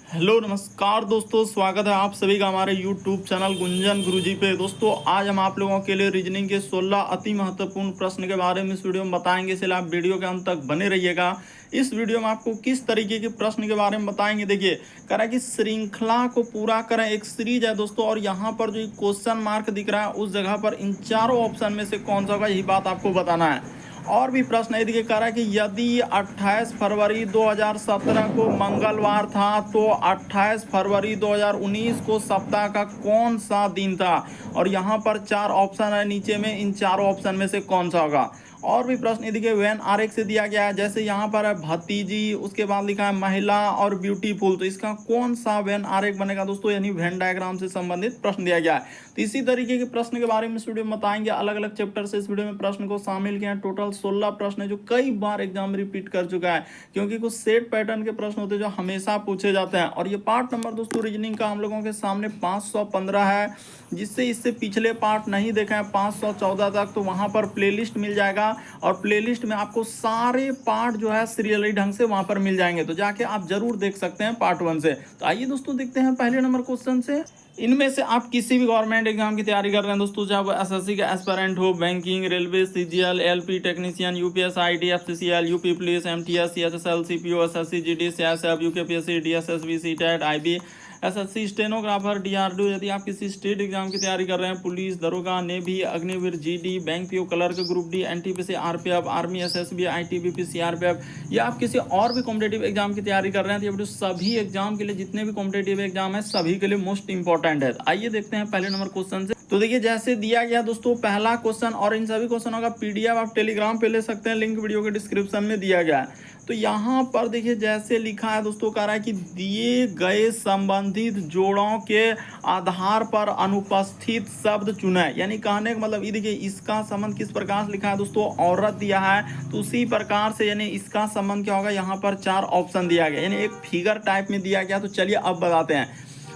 Hello नमस्कार दोस्तों, स्वागत है आप सभी का हमारे यूट्यूब चैनल गुंजन गुरुजी पे। दोस्तों आज हम आप लोगों के लिए रीजनिंग के 16 अति महत्वपूर्ण प्रश्न के बारे में इस वीडियो में बताएंगे, इसलिए आप वीडियो के अंत तक बने रहिएगा। इस वीडियो में आपको किस तरीके के प्रश्न के बारे में बताएंगे, देखिए कह रहा है कि श्रृंखला को पूरा करें, एक सीरीज है दोस्तों, और यहाँ पर जो क्वेश्चन मार्क दिख रहा है उस जगह पर इन चारों ऑप्शन में से कौन सा होगा, यही बात आपको बताना है। और भी प्रश्न है, देखिए कह रहा है कि यदि 28 फरवरी 2017 को मंगलवार था तो 28 फरवरी 2019 को सप्ताह का कौन सा दिन था, और यहाँ पर चार ऑप्शन है नीचे में, इन चारों ऑप्शन में से कौन सा होगा। और भी प्रश्न देखिए वेन आरेख से दिया गया है, जैसे यहाँ पर है भतीजी, उसके बाद लिखा है महिला और ब्यूटीफुल, तो इसका कौन सा वेन आरेख बनेगा दोस्तों, यानी वेन डायग्राम से संबंधित प्रश्न दिया गया है। तो इसी तरीके के प्रश्न के बारे में इस वीडियो में बताएंगे, अलग अलग चैप्टर से इस वीडियो में प्रश्न को शामिल किया है। टोटल 16 प्रश्न है जो कई बार एग्जाम में रिपीट कर चुका है, क्योंकि कुछ सेट पैटर्न के प्रश्न होते हैं जो हमेशा पूछे जाते हैं। और ये पार्ट नंबर दोस्तों रीजनिंग का हम लोगों के सामने 515 है, जिससे इससे पिछले पार्ट नहीं देखा है 514 तक, तो वहां पर प्लेलिस्ट मिल जाएगा, और प्लेलिस्ट में आपको सारे पार्ट जो है सीरियली ढंग से वहां पर मिल जाएंगे, तो जाके आप जरूर देख सकते हैं पार्ट 1 से। तो आइए दोस्तों देखते हैं पहले नंबर क्वेश्चन से। इनमें से आप किसी भी गवर्नमेंट एग्जाम की तैयारी कर रहे हैं दोस्तों, चाहे वो एसएससी का एस्पिरेंट हो, banking, railway, CGL, LP technician, UPS, IT, एफसीसीएल, UP police, MTS, CHSL, CPO, SSC, GD, CSF, UKPSC, DSSB, CTET, IB, SSC stenographer, DRDO. यदि आप किसी स्टेट एग्जाम की तैयारी कर रहे हैं, पुलिस, दरोगा, navy, Agniveer, GD, bank PO, clerk, group D, NTPC, RPF, army, SSB, ITBP, CRPF, या आप किसी और भी कॉम्पिटेटिव एग्जाम की तैयारी कर रहे हैं, तो ये वीडियो सभी एग्जाम के लिए, जितने भी कॉम्पिटेटिव एग्जाम है सभी के लिए मोस्ट इंपॉर्टेंट है। आइए देखते हैं पहले नंबर क्वेश्चन से। तो देखिए जैसे दिया गया दोस्तों पहला क्वेश्चन, और इन सभी क्वेश्चनों का पीडीएफ आप टेलीग्राम पे ले सकते हैं, लिंक वीडियो के डिस्क्रिप्शन में दिया गया है। तो यहाँ पर देखिए जैसे लिखा है दोस्तों, कह रहा है कि दिए गए संबंधित जोड़ों के आधार पर अनुपस्थित शब्द चुने, यानी कहने का मतलब ये देखिए इसका संबंध किस प्रकार से लिखा है दोस्तों, औरत दिया है, तो उसी प्रकार से यानी इसका संबंध क्या होगा, यहाँ पर चार ऑप्शन दिया गया, यानी एक फिगर टाइप में दिया गया। तो चलिए अब बताते हैं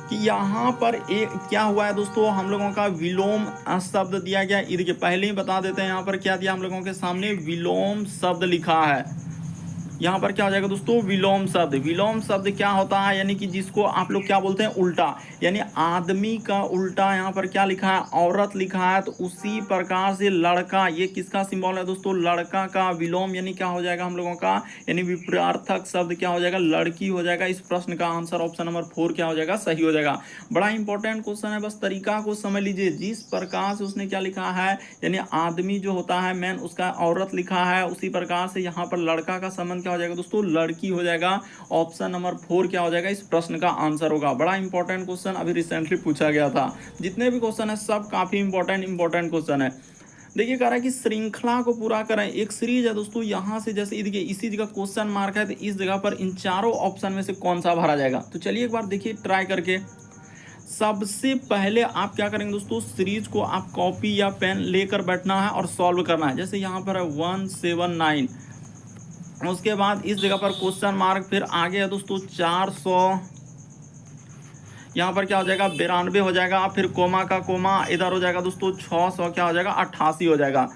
कि यहाँ पर एक क्या हुआ है दोस्तों, हम लोगों का विलोम शब्द दिया गया। ये देखिए पहले ही बता देते हैं, यहाँ पर क्या दिया हम लोगों के सामने, विलोम शब्द लिखा है। यहाँ पर क्या हो जाएगा दोस्तों, विलोम शब्द। विलोम शब्द क्या होता है, यानी कि जिसको आप लोग क्या बोलते हैं, उल्टा, यानी आदमी का उल्टा यहाँ पर क्या लिखा है, औरत लिखा है, तो उसी प्रकार से लड़का, ये किसका सिंबल है दोस्तों, लड़का का विलोम, यानी क्या हो जाएगा हम लोगों का, यानी विपरीतार्थक शब्द क्या हो जाएगा, लड़की हो जाएगा। इस प्रश्न का आंसर ऑप्शन नंबर 4 क्या हो जाएगा, सही हो जाएगा। बड़ा इंपॉर्टेंट क्वेश्चन है, बस तरीका को समझ लीजिए। जिस प्रकार से उसने क्या लिखा है, यानी आदमी जो होता है मैन, उसका औरत लिखा है, उसी प्रकार से यहाँ पर लड़का का संबंध क्या हो जाएगा दोस्तों, लड़की हो जाएगा। ऑप्शन नंबर 4 क्या हो जाएगा, इस प्रश्न का आंसर होगा। बड़ा इंपॉर्टेंट क्वेश्चन अभी रिसेंटली पूछा गया था। जितने भी क्वेश्चन है सब काफी इंपॉर्टेंट क्वेश्चन है। देखिए कह रहा है कि श्रृंखला को पूरा करें, एक सीरीज है दोस्तों, यहाँ से जैसे देखिए इसी जगह क्वेश्चन मार्क है, तो इस जगह पर इन चारों ऑप्शन में से कौन सा भरा जाएगा। तो चलिए एक बार देखिए ट्राई करके। सबसे पहले आप क्या करेंगे दोस्तों, सीरीज को आप कॉपी या पेन लेकर बैठना है और सॉल्व करना है। जैसे यहाँ पर है 179, उसके बाद इस जगह पर क्वेश्चन मार्क, फिर आगे है दोस्तों 400, यहाँ पर क्या हो जाएगा 92 हो जाएगा, फिर कोमा का कोमा इधर हो जाएगा दोस्तों 600, क्या हो जाएगा 88 हो जाएगा।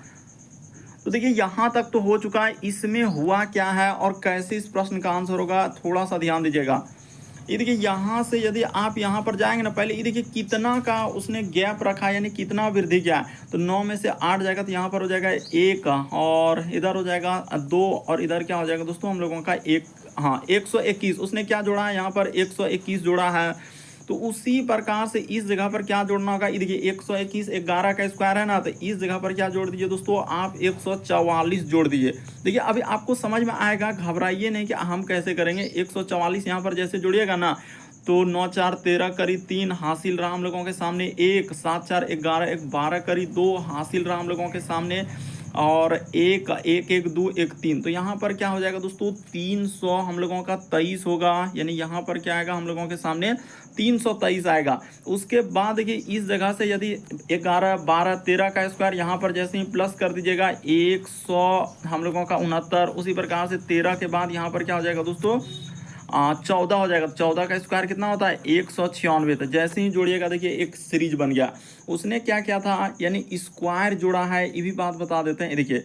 तो देखिए यहाँ तक तो हो चुका है। इसमें हुआ क्या है और कैसे इस प्रश्न का आंसर होगा, थोड़ा सा ध्यान दीजिएगा। ये देखिए यहाँ से यदि आप यहाँ पर जाएंगे ना, पहले ये देखिए कितना का उसने गैप रखा, यानी कितना वृद्धि किया है। तो 9 में से 8 जाएगा, तो यहाँ पर हो जाएगा 1, और इधर हो जाएगा 2, और इधर क्या हो जाएगा दोस्तों हम लोगों का 1, हाँ 121। उसने क्या जोड़ा है, यहाँ पर 121 जोड़ा है। तो उसी प्रकार से इस जगह पर क्या जोड़ना होगा, ये देखिए 121 11 का स्क्वायर है ना, तो इस जगह पर क्या जोड़ दीजिए दोस्तों, आप 144 जोड़ दीजिए। देखिए अभी आपको समझ में आएगा, घबराइए नहीं कि हम कैसे करेंगे। 144 यहाँ पर जैसे जोड़िएगा ना, तो 9 4 13 करीब 3 हासिल रहा हम लोगों के सामने, 1 7 4 11 1 12 करीब 2 हासिल रहा हम लोगों के सामने, और 1 1 1 2 1 3। तो यहाँ पर क्या हो जाएगा दोस्तों, 300 हम लोगों का 23 होगा, यानी यहाँ पर क्या आएगा हम लोगों के सामने 323 आएगा। उसके बाद देखिए इस जगह से यदि 11 12 13 का स्क्वायर, यहाँ पर जैसे ही प्लस कर दीजिएगा 100 हम लोगों का 69, उसी प्रकार से 13 के बाद यहाँ पर क्या हो जाएगा दोस्तों 14 हो जाएगा। 14 का स्क्वायर कितना होता है 196। तो जैसे ही जोड़िएगा देखिए एक सीरीज बन गया। उसने क्या किया था, यानी स्क्वायर जोड़ा है, ये भी बात बता देते हैं। देखिए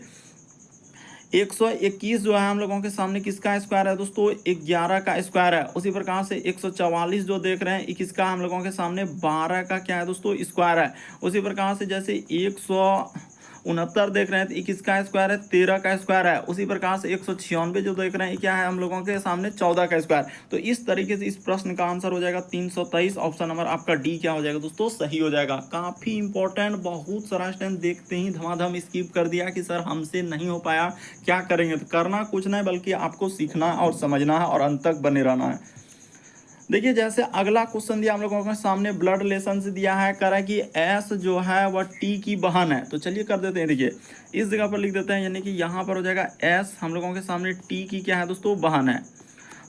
121 जो है हम लोगों के सामने किसका स्क्वायर है दोस्तों, 11 का स्क्वायर है। उसी प्रकार से 144 जो देख रहे हैं ये किसका हम लोगों के सामने 12 का क्या है दोस्तों, स्क्वायर है। उसी प्रकार से जैसे 169 देख रहे हैं तो ये किसका स्क्वायर है, 13 का स्क्वायर है। उसी प्रकार से 196 जो देख रहे हैं ये क्या है हम लोगों के सामने 14 का स्क्वायर। तो इस तरीके से इस प्रश्न का आंसर हो जाएगा 323। ऑप्शन नंबर आपका डी क्या हो जाएगा दोस्तों, सही हो जाएगा। काफी इंपॉर्टेंट, बहुत सारा स्टूडेंट देखते ही धमाधम स्किप कर दिया कि सर हमसे नहीं हो पाया, क्या करेंगे। तो करना कुछ नहीं बल्कि आपको सीखना और समझना है और अंत तक बने रहना है। देखिए जैसे अगला क्वेश्चन दिया हम लोगों के सामने, ब्लड रिलेशन से दिया है, कह रहा है कि एस जो है वह टी की बहन है। तो चलिए कर देते हैं, देखिए इस जगह पर लिख देते हैं, यानी कि यहाँ पर हो जाएगा एस हम लोगों के सामने टी की क्या है दोस्तों, बहन है।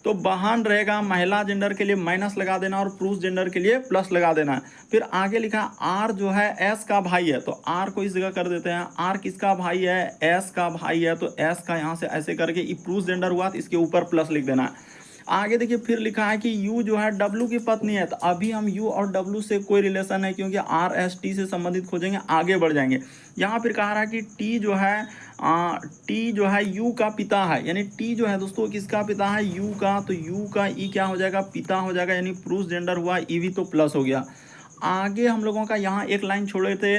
तो बहन रहेगा, महिला जेंडर के लिए माइनस लगा देना और पुरुष जेंडर के लिए प्लस लगा देना। फिर आगे लिखा आर जो है एस का भाई है, तो आर को इस जगह कर देते हैं, आर किसका भाई है, एस का भाई है। तो एस का यहाँ से ऐसे करके ये पुरुष जेंडर हुआ तो इसके ऊपर प्लस लिख देना है। आगे देखिए फिर लिखा है कि यू जो है डब्लू की पत्नी है। तो अभी हम यू और डब्लू से कोई रिलेशन है क्योंकि आर एस टी से संबंधित खोजेंगे, आगे बढ़ जाएंगे। यहाँ फिर कहा रहा है कि टी जो है यू का पिता है, यानी टी जो है दोस्तों किसका पिता है, यू का। तो यू का ई क्या हो जाएगा, पिता हो जाएगा, यानी पुरुष जेंडर हुआ, ई भी तो प्लस हो गया। आगे हम लोगों का यहाँ एक लाइन छोड़े थे,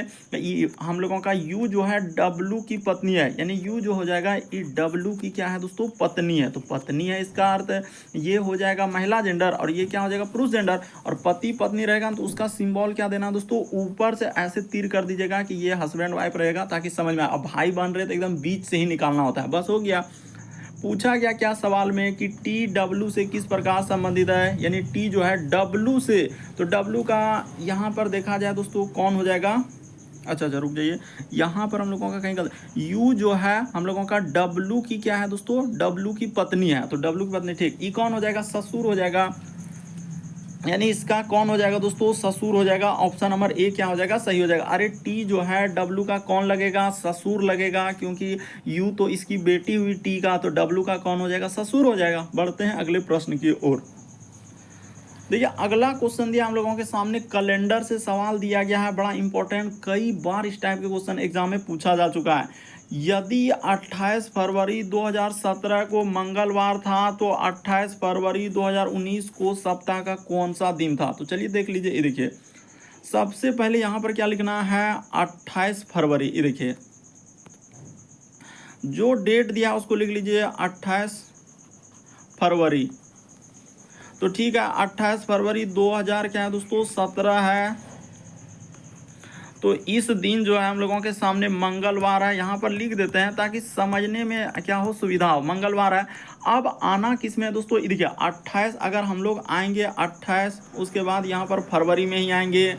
हम लोगों का यू जो है डब्लू की पत्नी है, यानी यू जो हो जाएगा ये डब्लू की क्या है दोस्तों, पत्नी है। तो पत्नी है इसका अर्थ ये हो जाएगा महिला जेंडर और ये क्या हो जाएगा पुरुष जेंडर। और पति पत्नी रहेगा तो उसका सिंबल क्या देना दोस्तों, ऊपर से ऐसे तीर कर दीजिएगा कि ये हस्बैंड वाइफ रहेगा ताकि समझ में आए। अब भाई बन रहे तो एकदम बीच से ही निकालना होता है, बस हो गया। पूछा गया क्या सवाल में कि टी डब्लू से किस प्रकार संबंधित है, यानी टी जो है डब्लू से। तो डब्लू का यहाँ पर देखा जाए दोस्तों कौन हो जाएगा, अच्छा रुक जाइए, यहाँ पर हम लोगों का कहीं गलत, यू जो है हम लोगों का डब्लू की क्या है दोस्तों, डब्लू की पत्नी है। तो डब्लू की पत्नी ठीक, ई कौन हो जाएगा, ससुर हो जाएगा, यानी इसका कौन हो जाएगा दोस्तों, ससुर हो जाएगा। ऑप्शन नंबर ए क्या हो जाएगा, सही हो जाएगा। अरे टी जो है डब्लू का कौन लगेगा, ससुर लगेगा, क्योंकि यू तो इसकी बेटी हुई टी का, तो डब्लू का कौन हो जाएगा, ससुर हो जाएगा। बढ़ते हैं अगले प्रश्न की ओर। देखिए अगला क्वेश्चन दिया हम लोगों के सामने, कैलेंडर से सवाल दिया गया है, बड़ा इंपॉर्टेंट, कई बार इस टाइप के क्वेश्चन एग्जाम में पूछा जा चुका है। यदि 28 फरवरी 2017 को मंगलवार था तो 28 फरवरी 2019 को सप्ताह का कौन सा दिन था। तो चलिए देख लीजिए, ये देखिए सबसे पहले यहाँ पर क्या लिखना है, 28 फरवरी। ये देखिए जो डेट दिया उसको लिख लीजिए 28 फरवरी। तो ठीक है, 28 फरवरी 2000 क्या है दोस्तों, 17 है। तो इस दिन जो है हम लोगों के सामने मंगलवार है, यहाँ पर लिख देते हैं ताकि समझने में क्या हो, सुविधा हो। मंगलवार है। अब आना किस में है दोस्तों, देखिए 28 अगर हम लोग आएंगे 28, उसके बाद यहाँ पर फरवरी में ही आएंगे,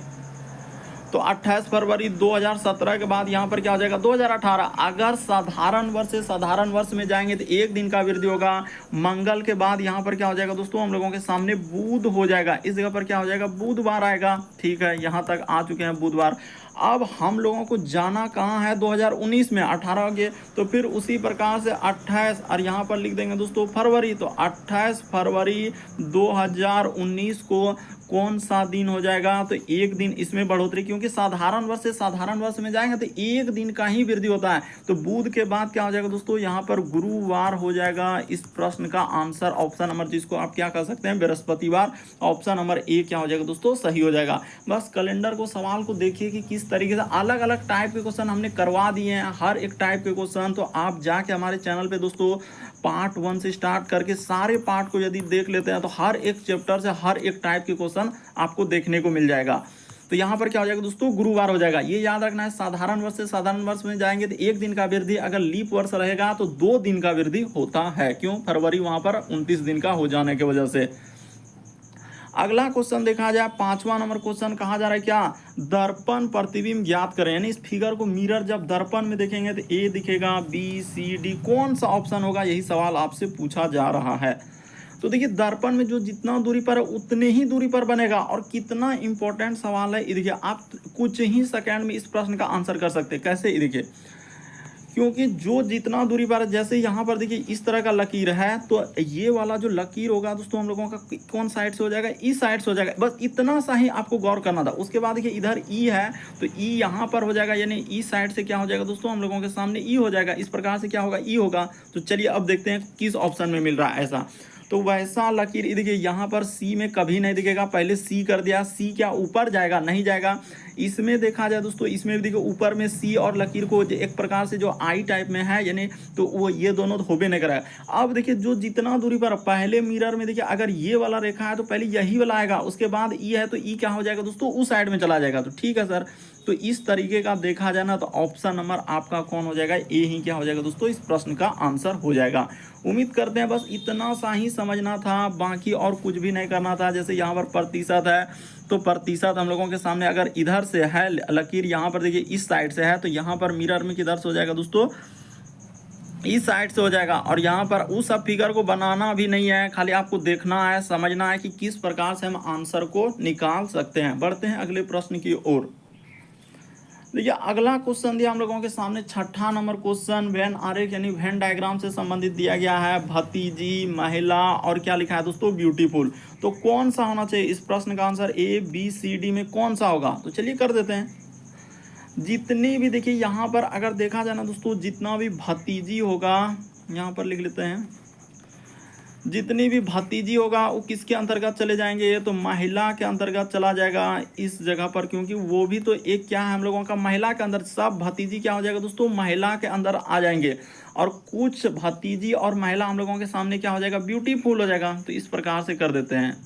तो 28 फरवरी 2017 के बाद यहाँ पर क्या हो जाएगा 2018। अगर साधारण वर्ष से साधारण वर्ष में जाएंगे तो एक दिन का वृद्धि होगा। मंगल के बाद यहाँ पर क्या हो जाएगा दोस्तों, हम लोगों के सामने बुध हो जाएगा, इस जगह पर क्या हो जाएगा, बुधवार आएगा। ठीक है, यहाँ तक आ चुके हैं बुधवार। अब हम लोगों को जाना कहाँ है, 2019 में 18 के, तो फिर उसी प्रकार से 28 और यहाँ पर लिख देंगे दोस्तों फरवरी। तो 28 फरवरी 2019 को कौन सा दिन हो जाएगा, तो एक दिन इसमें बढ़ोतरी, क्योंकि साधारण वर्ष से साधारण वर्ष में जाएंगे तो एक दिन का ही वृद्धि होता है। तो बुध के बाद क्या हो जाएगा दोस्तों, यहाँ पर गुरुवार हो जाएगा। इस प्रश्न का आंसर ऑप्शन नंबर, जिसको आप क्या कर सकते हैं, बृहस्पतिवार। ऑप्शन नंबर ए क्या हो जाएगा दोस्तों, सही हो जाएगा। बस कैलेंडर को, सवाल को देखिए कि किस तरीके से अलग अलग टाइप के क्वेश्चन हमने करवा दिए हैं, हर एक टाइप के क्वेश्चन। तो आप जाके हमारे चैनल पे दोस्तों पार्ट 1 से स्टार्ट करके सारे पार्ट को यदि देख लेते हैं तो हर एक चैप्टर से हर एक टाइप के क्वेश्चन आपको देखने को मिल जाएगा। तो यहाँ पर क्या हो जाएगा दोस्तों, गुरुवार हो जाएगा। ये याद रखना है, साधारण वर्ष से साधारण वर्ष में जाएंगे तो एक दिन का वृद्धि, अगर लीप वर्ष रहेगा तो 2 दिन का वृद्धि होता है। क्यों, फरवरी वहां पर 29 दिन का हो जाने की वजह से। अगला क्वेश्चन देखा जाए, 5वां नंबर क्वेश्चन, कहा जा रहा है क्या, दर्पण प्रतिबिंब ज्ञात करें। यानी इस फिगर को मिरर जब दर्पण में देखेंगे तो ए दिखेगा, बी सी डी, कौन सा ऑप्शन होगा, यही सवाल आपसे पूछा जा रहा है। तो देखिए दर्पण में जो जितना दूरी पर है उतने ही दूरी पर बनेगा। और कितना इंपॉर्टेंट सवाल है, ये देखिए आप कुछ ही सेकंड में इस प्रश्न का आंसर कर सकते हैं। कैसे, ये देखिए क्योंकि जो जितना दूरी पर, जैसे यहाँ पर देखिए इस तरह का लकीर है, तो ये वाला जो लकीर होगा दोस्तों हम लोगों का कौन साइड से हो जाएगा, इस साइड से हो जाएगा। बस इतना सा ही आपको गौर करना था। उसके बाद देखिए इधर ई है, तो ई यहाँ पर हो जाएगा, यानी ई साइड से क्या हो जाएगा दोस्तों हम लोगों के सामने ई हो जाएगा। इस प्रकार से क्या होगा, ई होगा। तो चलिए अब देखते हैं किस ऑप्शन में मिल रहा है ऐसा। तो वैसा लकीर देखिए यहाँ पर सी में कभी नहीं दिखेगा। पहले सी कर दिया, सी क्या ऊपर जाएगा, नहीं जाएगा। इसमें देखा जाए दोस्तों, इसमें भी देखिए ऊपर में सी और लकीर को एक प्रकार से जो आई टाइप में है, यानी तो वो ये दोनों तो होबे नहीं कराएगा। अब देखिए जो जितना दूरी पर, पहले मिरर में देखिए अगर ये वाला रेखा है तो पहले यही वाला आएगा, उसके बाद ई है तो ई क्या हो जाएगा दोस्तों, उस साइड में चला जाएगा। तो ठीक है सर, तो इस तरीके का देखा जाए ना तो ऑप्शन नंबर आपका कौन हो जाएगा, ए ही क्या हो जाएगा दोस्तों, इस प्रश्न का आंसर हो जाएगा। उम्मीद करते हैं बस इतना सा ही समझना था, बाकी और कुछ भी नहीं करना था। जैसे यहाँ पर प्रतिशत है, तो प्रतिशत हम लोगों के सामने अगर इधर से है लकीर, यहाँ पर देखिए इस साइड से है, तो यहाँ पर मिरर में किधर से हो जाएगा दोस्तों, इस साइड से हो जाएगा। और यहाँ पर उस सब फिगर को बनाना भी नहीं है, खाली आपको देखना है, समझना है कि किस प्रकार से हम आंसर को निकाल सकते हैं। बढ़ते हैं अगले प्रश्न की ओर। देखिए अगला क्वेश्चन दिया हम लोगों के सामने, छठा नंबर क्वेश्चन, वेन आरेख यानी वेन डायग्राम से संबंधित दिया गया है। भतीजी, महिला और क्या लिखा है दोस्तों, ब्यूटीफुल। तो कौन सा होना चाहिए इस प्रश्न का answer, A B C D में कौन सा होगा। तो चलिए कर देते हैं। जितनी भी देखिए यहाँ पर अगर देखा जाए ना दोस्तों, जितना भी भतीजी होगा, यहाँ पर लिख लेते हैं, जितनी भी भतीजी होगा वो किसके अंतर्गत चले जाएंगे, ये तो महिला के अंतर्गत चला जाएगा इस जगह पर, क्योंकि वो भी तो एक क्या है हम लोगों का, महिला के अंदर। सब भतीजी क्या हो जाएगा दोस्तों, महिला के अंदर आ जाएंगे। और कुछ भतीजी और महिला हम लोगों के सामने क्या हो जाएगा, ब्यूटीफुल हो जाएगा। तो इस प्रकार से कर देते हैं,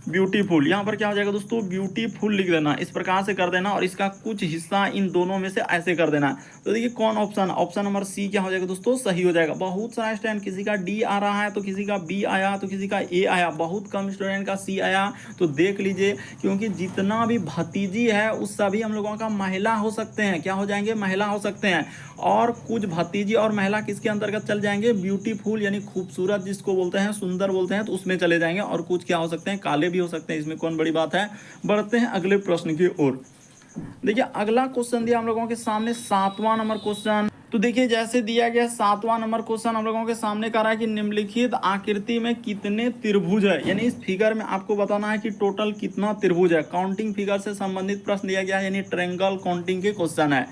ब्यूटीफुल। यहाँ पर क्या हो जाएगा दोस्तों, ब्यूटीफुल लिख देना, इस प्रकार से कर देना। और इसका कुछ हिस्सा इन दोनों में से ऐसे कर देना। तो देखिए कौन ऑप्शन, ऑप्शन नंबर सी क्या हो जाएगा दोस्तों, सही हो जाएगा। बहुत सारा स्टूडेंट, किसी का डी आ रहा है तो किसी का बी आया तो किसी का ए आया, बहुत कम स्टूडेंट का सी आया। तो देख लीजिए, क्योंकि जितना भी भतीजी है उस सभी हम लोगों का महिला हो सकते हैं, क्या हो जाएंगे, महिला हो सकते हैं। और कुछ भतीजी और महिला किसके अंतर्गत चल जाएंगे, ब्यूटीफुल यानी खूबसूरत जिसको बोलते हैं, सुंदर बोलते हैं, तो उसमें चले जाएंगे। और कुछ क्या हो सकते हैं, काले भी हो सकते हैं, इसमें कौन बड़ी बात है। बढ़ते हैं अगले प्रश्न की ओर। देखिए अगला क्वेश्चन दिया हम लोगों के सामने, 7वां नंबर क्वेश्चन। तो देखिए जैसे दिया गया 7वां नंबर क्वेश्चन हम लोगों के सामने कह रहा है कि निम्नलिखित आकृति में कितने त्रिभुज है, यानी इस फिगर में आपको बताना है कि टोटल कितना त्रिभुज है। काउंटिंग फिगर से संबंधित प्रश्न दिया गया है, यानी ट्रायंगल काउंटिंग के क्वेश्चन है।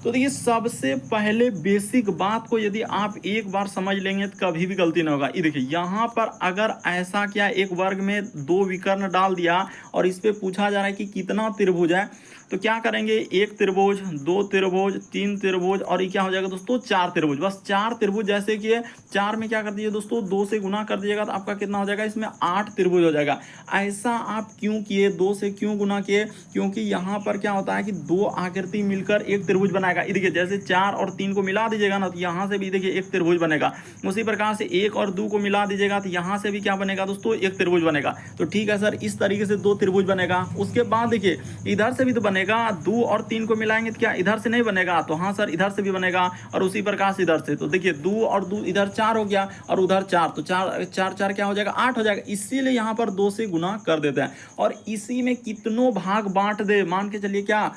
तो देखिए सबसे पहले बेसिक बात को यदि आप एक बार समझ लेंगे तो कभी भी गलती ना होगा। ये देखिए यहाँ पर अगर ऐसा क्या, एक वर्ग में 2 विकर्ण डाल दिया और इस पे पूछा जा रहा है कि कितना त्रिभुज है, तो क्या करेंगे, 1 त्रिभुज, 2 त्रिभुज, 3 त्रिभुज और ये क्या हो जाएगा दोस्तों, 4 त्रिभुज। बस 4 त्रिभुज जैसे कि 4 में क्या कर दीजिए दोस्तों, 2 से गुना कर दीजिएगा तो आपका कितना हो जाएगा, इसमें 8 त्रिभुज हो जाएगा। ऐसा आप क्यों किए, 2 से क्यों गुना किए, क्योंकि यहाँ पर क्या होता है कि 2 आकृति मिलकर एक त्रिभुज बनाएगा। देखिए जैसे 4 और 3 को मिला दीजिएगा ना, तो यहाँ से भी देखिए एक त्रिभुज बनेगा। उसी प्रकार से 1 और 2 को मिला दीजिएगा तो यहाँ से भी क्या बनेगा दोस्तों, एक त्रिभुज बनेगा। तो ठीक है सर, इस तरीके से 2 त्रिभुज बनेगा। उसके बाद देखिए इधर से भी तो बनेगा, 2 और 3 को मिलाएंगे तो क्या इधर से नहीं बनेगा, तो हाँ सर इधर से भी बनेगा। और उसी प्रकार से इधर से, तो देखिए 2 और 2 इधर 4 हो गया और उधर 4, तो 4 क्या हो जाएगा, 8 हो जाएगा। इसीलिए यहाँ पर 2 से गुना कर देते हैं। और इसी में कितनों भाग बांट दे, मान के चलिए क्या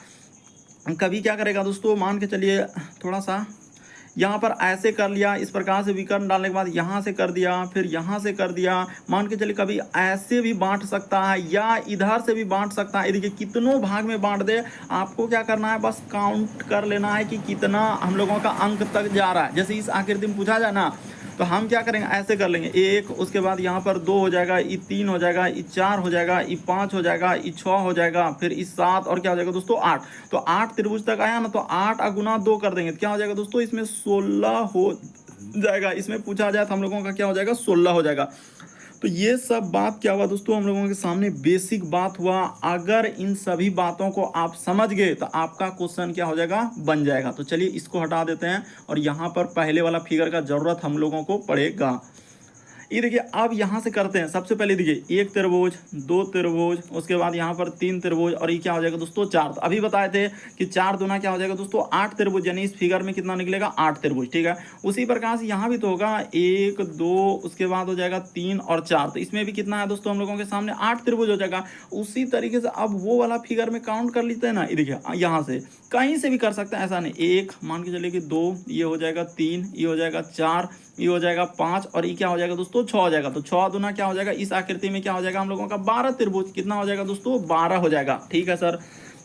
कभी क्या करेगा दोस्तों, मान के चलिए थोड़ा सा यहाँ पर ऐसे कर लिया, इस प्रकार से विकर्ण डालने के बाद यहाँ से कर दिया, फिर यहाँ से कर दिया। मान के चलिए कभी ऐसे भी बांट सकता है या इधर से भी बांट सकता है। देखिए कितनों भाग में बांट दे, आपको क्या करना है, बस काउंट कर लेना है कि कितना हम लोगों का अंक तक जा रहा है। जैसे इस आकृति में पूछा जाए ना, तो हम क्या करेंगे, ऐसे कर लेंगे 1, उसके बाद यहाँ पर 2 हो जाएगा, ये 3 हो जाएगा, ये 4 हो जाएगा, ये 5 हो जाएगा, ये 6 हो जाएगा, फिर इस 7 और क्या हो जाएगा दोस्तों 8। तो 8 त्रिभुज तक आया ना, तो 8 गुना 2 कर देंगे तो क्या हो जाएगा दोस्तों, इसमें 16 हो जाएगा। इसमें पूछा जाए तो हम लोगों का क्या हो जाएगा, 16 हो जाएगा। तो ये सब बात क्या हुआ दोस्तों, हम लोगों के सामने बेसिक बात हुआ। अगर इन सभी बातों को आप समझ गए तो आपका क्वेश्चन क्या हो जाएगा, बन जाएगा। तो चलिए इसको हटा देते हैं और यहाँ पर पहले वाला फिगर का जरूरत हम लोगों को पड़ेगा। ये देखिए अब यहाँ से करते हैं। सबसे पहले देखिए 1 त्रिभुज, 2 त्रिभुज, उसके बाद यहाँ पर 3 त्रिभुज और ये क्या हो जाएगा दोस्तों 4। तो अभी बताए थे कि 4 दूना क्या हो जाएगा दोस्तों 8 त्रिभुज, यानी इस फिगर में कितना निकलेगा 8 त्रिभुज। ठीक है, उसी प्रकार से यहाँ भी तो होगा 1 2, उसके बाद हो जाएगा 3 और 4। तो इसमें भी कितना है दोस्तों हम लोगों के सामने 8 त्रिभुज हो जाएगा। उसी तरीके से अब वो वाला फिगर में काउंट कर लेते हैं ना। ये देखिए यहाँ से कहीं से भी कर सकते हैं, ऐसा नहीं। 1 मान के चलिए कि 2, ये हो जाएगा 3, ये हो जाएगा 4, ये हो जाएगा 5 और ये क्या हो जाएगा दोस्तों 6 हो जाएगा। तो 6 दूना क्या हो जाएगा, इस आकृति में क्या हो जाएगा हम लोगों का 12 त्रिभुज। कितना हो जाएगा दोस्तों 12 हो जाएगा। ठीक है सर,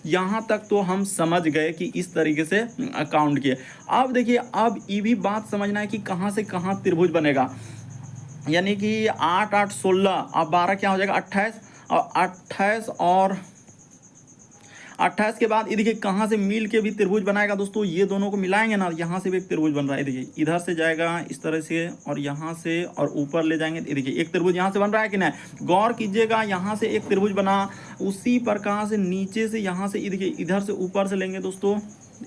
यहाँ तक तो हम समझ गए कि इस तरीके से काउंट किए। अब देखिए अब ये भी बात समझना है कि कहाँ से कहाँ त्रिभुज बनेगा, यानी कि 8 8 16 अब 12 क्या हो जाएगा 28 और 28 और 28 के बाद ये देखिए कहाँ से मिल के भी त्रिभुज बनाएगा दोस्तों। ये दोनों को मिलाएंगे ना, यहाँ से भी एक त्रिभुज बन रहा है। देखिए इधर से जाएगा इस तरह से और यहाँ से और ऊपर ले जाएंगे। ये देखिए एक त्रिभुज यहाँ से बन रहा है कि नहीं, गौर कीजिएगा। यहाँ से एक त्रिभुज बना, उसी प्रकार से नीचे से यहाँ से ये देखिए इधर से ऊपर से लेंगे दोस्तों,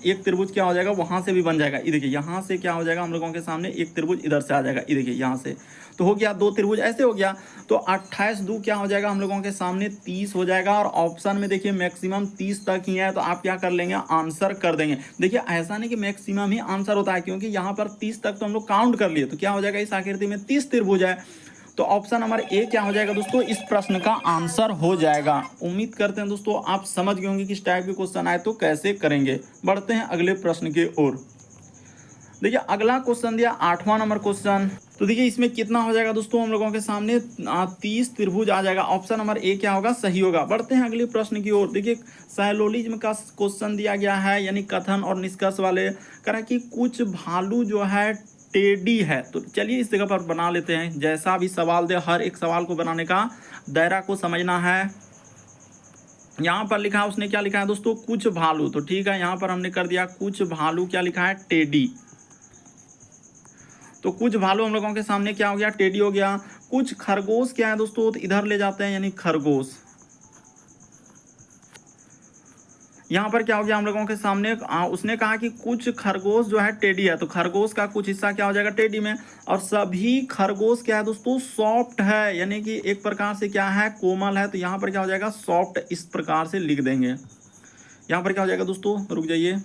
एक त्रिभुज क्या हो जाएगा वहां से भी बन जाएगा। ये देखिए यहाँ से क्या हो जाएगा हम लोगों के सामने एक त्रिभुज इधर से आ जाएगा। ये देखिए यहाँ से तो हो गया 2 त्रिभुज, ऐसे हो गया। तो 28 2 क्या हो जाएगा हम लोगों के सामने 30 हो जाएगा। और ऑप्शन में देखिए मैक्सिमम 30 तक ही है, तो आप क्या कर लेंगे आंसर कर देंगे। देखिए ऐसा नहीं कि मैक्सिमम ही आंसर होता है, क्योंकि यहाँ पर 30 तक तो हम लोग काउंट कर लिए। तो क्या हो जाएगा इस आकृति में 30 त्रिभुज है। तो ऑप्शन नंबर ए क्या हो जाएगा दोस्तों इस प्रश्न का आंसर हो जाएगा। उम्मीद करते हैं दोस्तों आप समझ गए होंगे कि इस टाइप के क्वेश्चन आए तो कैसे करेंगे। बढ़ते हैं अगले प्रश्न की ओर। देखिए अगला क्वेश्चन दिया 8वां नंबर क्वेश्चन। तो देखिए इसमें कितना हो जाएगा दोस्तों हम लोगों के सामने 30 त्रिभुज आ जाएगा। ऑप्शन नंबर ए क्या होगा सही होगा। बढ़ते हैं अगले प्रश्न की ओर। देखिए साइलोलिज्म का क्वेश्चन दिया गया है, यानी कथन और निष्कर्ष वाले। कह कि कुछ भालू जो है टेढ़ी है। तो चलिए इस जगह पर बना लेते हैं। जैसा भी सवाल दे हर एक सवाल को बनाने का दायरा को समझना है। यहाँ पर लिखा है, उसने क्या लिखा है दोस्तों कुछ भालू। तो ठीक है यहाँ पर हमने कर दिया कुछ भालू क्या लिखा है टेढ़ी। तो कुछ भालू हम लोगों के सामने क्या हो गया टेढ़ी हो गया। कुछ खरगोश क्या है दोस्तों, तो इधर ले जाते हैं यानी खरगोश। यहाँ पर क्या हो गया हम लोगों के सामने उसने कहा कि कुछ खरगोश जो है टेढ़ी है। तो खरगोश का कुछ हिस्सा क्या हो जाएगा टेढ़ी में। और सभी खरगोश क्या है दोस्तों सॉफ्ट है, यानी कि एक प्रकार से क्या है कोमल है। तो यहाँ पर क्या हो जाएगा सॉफ्ट, इस प्रकार से लिख देंगे। यहाँ पर क्या हो जाएगा दोस्तों, रुक जाइए,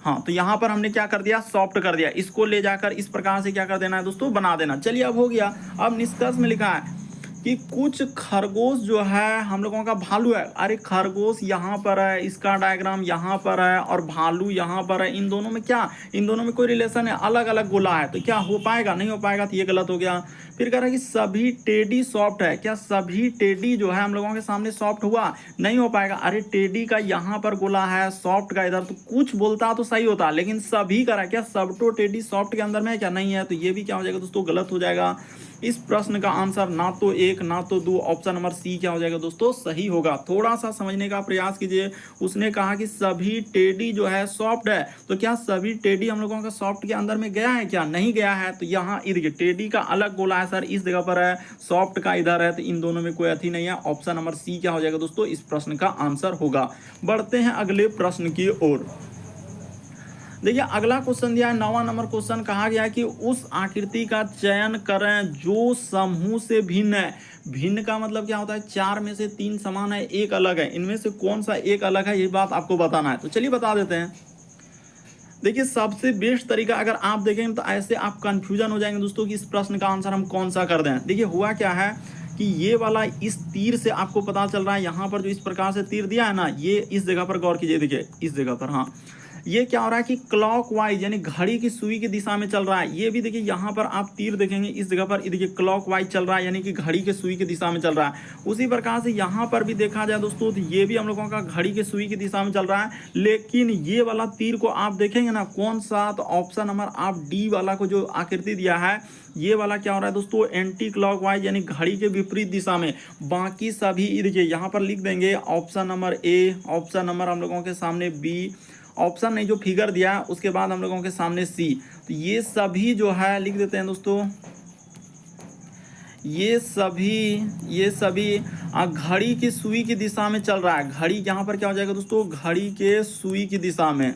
हाँ तो यहाँ पर हमने क्या कर दिया सॉफ्ट कर दिया। इसको ले जाकर इस प्रकार से क्या कर देना है दोस्तों बना देना। चलिए अब हो गया। अब निष्कर्ष में लिखा है कि कुछ खरगोश जो है हम लोगों का भालू है। अरे खरगोश यहाँ पर है, इसका डायग्राम यहाँ पर है और भालू यहाँ पर है। इन दोनों में क्या, इन दोनों में कोई रिलेशन है, अलग अलग गोला है। तो क्या हो पाएगा, नहीं हो पाएगा, तो ये गलत हो गया। फिर कह रहा है कि सभी टेढ़ी सॉफ्ट है। क्या सभी टेढ़ी जो है हम लोगों के सामने सॉफ्ट हुआ, नहीं हो पाएगा। अरे टेढ़ी का यहाँ पर गोला है, सॉफ्ट का इधर, तो कुछ बोलता तो सही होता, लेकिन सभी करा क्या सब तो टेढ़ी सॉफ्ट के अंदर में है क्या, नहीं है। तो ये भी क्या हो जाएगा दोस्तों गलत हो जाएगा। इस प्रश्न का आंसर ना तो 1 ना तो 2 ऑप्शन नंबर सी क्या हो जाएगा दोस्तों सही होगा। थोड़ा सा समझने का प्रयास कीजिए। उसने कहा कि सभी टेढ़ी जो है सॉफ्ट है। तो क्या सभी टेढ़ी हम लोगों का सॉफ्ट के अंदर में गया है क्या, नहीं गया है। तो यहाँ देखिए टेढ़ी का अलग गोला है सर, इस जगह पर है, सॉफ्ट का इधर है। तो इन दोनों में कोई अथी नहीं है। ऑप्शन नंबर सी क्या हो जाएगा दोस्तों इस प्रश्न का आंसर होगा। बढ़ते हैं अगले प्रश्न की ओर। देखिए अगला क्वेश्चन दिया है 9वां नंबर क्वेश्चन। कहा गया है कि उस आकृति का चयन करें जो समूह से भिन्न है। भिन्न का मतलब क्या होता है, 4 में से 3 समान है, 1 अलग है। इनमें से कौन सा एक अलग है, ये बात आपको बताना है। तो चलिए बता देते हैं। देखिए सबसे बेस्ट तरीका अगर आप देखें तो ऐसे आप कंफ्यूजन हो जाएंगे दोस्तों कि इस प्रश्न का आंसर हम कौन सा कर दें। देखिए हुआ क्या है कि ये वाला इस तीर से आपको पता चल रहा है, यहाँ पर जो इस प्रकार से तीर दिया है ना, ये इस जगह पर गौर कीजिए। देखिए इस जगह पर, हाँ ये क्या हो रहा है कि क्लॉकवाइज यानी घड़ी की सुई की दिशा में चल रहा है। ये भी देखिए यहाँ पर आप तीर देखेंगे इस जगह पर, देखिए क्लॉकवाइज चल रहा है, यानी कि घड़ी के सुई की दिशा में चल रहा है। उसी प्रकार से यहाँ पर भी देखा जाए दोस्तों तो ये भी हम लोगों का घड़ी के सुई की दिशा में चल रहा है। लेकिन ये वाला तीर को आप देखेंगे ना कौन सा, तो ऑप्शन नंबर आप डी वाला को जो आकृति दिया है, ये वाला क्या हो रहा है दोस्तों एंटी क्लॉकवाइज यानी घड़ी के विपरीत दिशा में। बाकी सभी देखिए यहाँ पर लिख देंगे option number A, option number हम लोगों के सामने बी, ऑप्शन नहीं जो फिगर दिया है उसके बाद हम लोगों के सामने सी। तो ये सभी जो है लिख देते हैं दोस्तों, ये सभी घड़ी की सुई की दिशा में चल रहा है। घड़ी यहाँ पर क्या हो जाएगा दोस्तों, घड़ी के सुई की दिशा में,